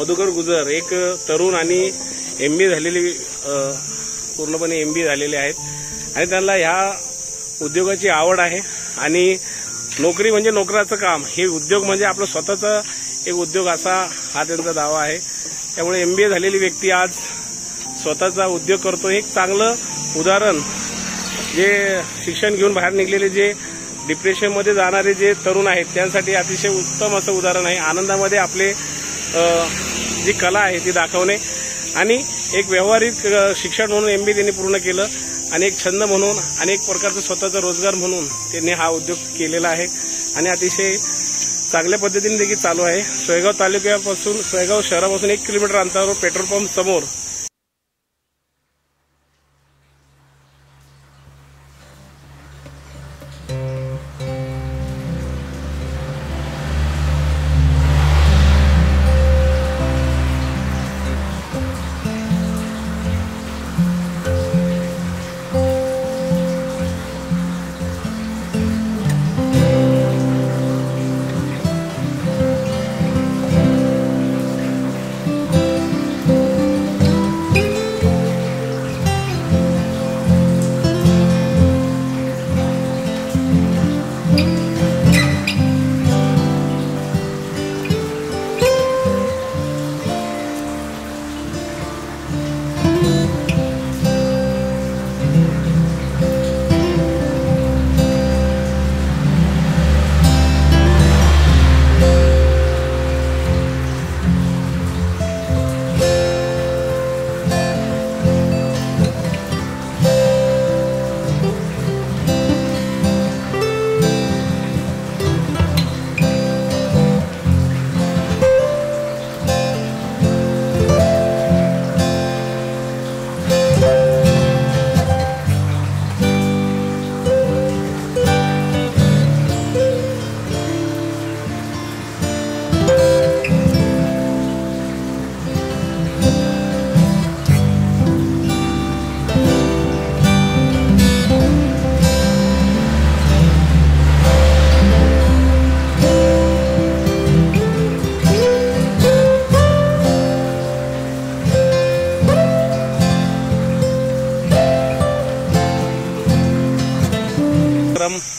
मधुकर गुजर एक तरुण आणि MBA झालेले पूर्णपणे MBA झालेले आहेत आणि त्यांना ह्या उद्योगाची आवड आहे आणि नोकरी म्हणजे नोकराचं काम, हे उद्योग म्हणजे आपलं स्वतःचा एक उद्योग असा हा त्यांचा दावा आहे। त्यामुळे MBA झालेली व्यक्ती आज स्वतःचा उद्योग करतो। एक चांगलं उदाहरण जे शिक्षण घेऊन बाहेर निघलेले जे डिप्रेशनमध्ये जाणारे जे तरुण आहेत त्यांसाठी अतिशय उत्तम असं उदाहरण आहे। आनंदामध्ये आपले जी कला आहे ती दाखवणे आणि एक व्यावहारिक शिक्षण म्हणून MBA त्यांनी पूर्ण केलं आणि एक छंद म्हणून आणि एक प्रकारचा स्वतःचा रोजगार म्हणून त्यांनी हा उद्योग केलेला आहे आणि अतिशय चांगल्या पद्धतीने देखील चालू आहे। सोयगाव तालुक्यापासून सोयगाव शहरापासून 1 किलोमीटर अंतरावर पेट्रोल पंप समोर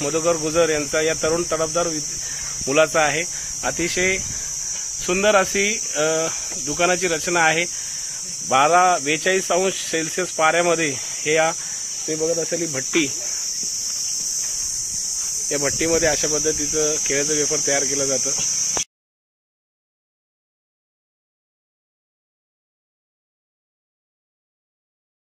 मधुकर गुजर यांचा या तरुण तडफदार मुलाचा आहे। अतिशय सुंदर अशी दुकानाची रचना आहे। 42 अंश सेल्सिअस पाऱ्यामध्ये हे तुम्ही बघत असाल भट्टी, या भट्टीमध्ये अशा पद्धतीचं केळ्याचं वेफर तयार केलं जातं।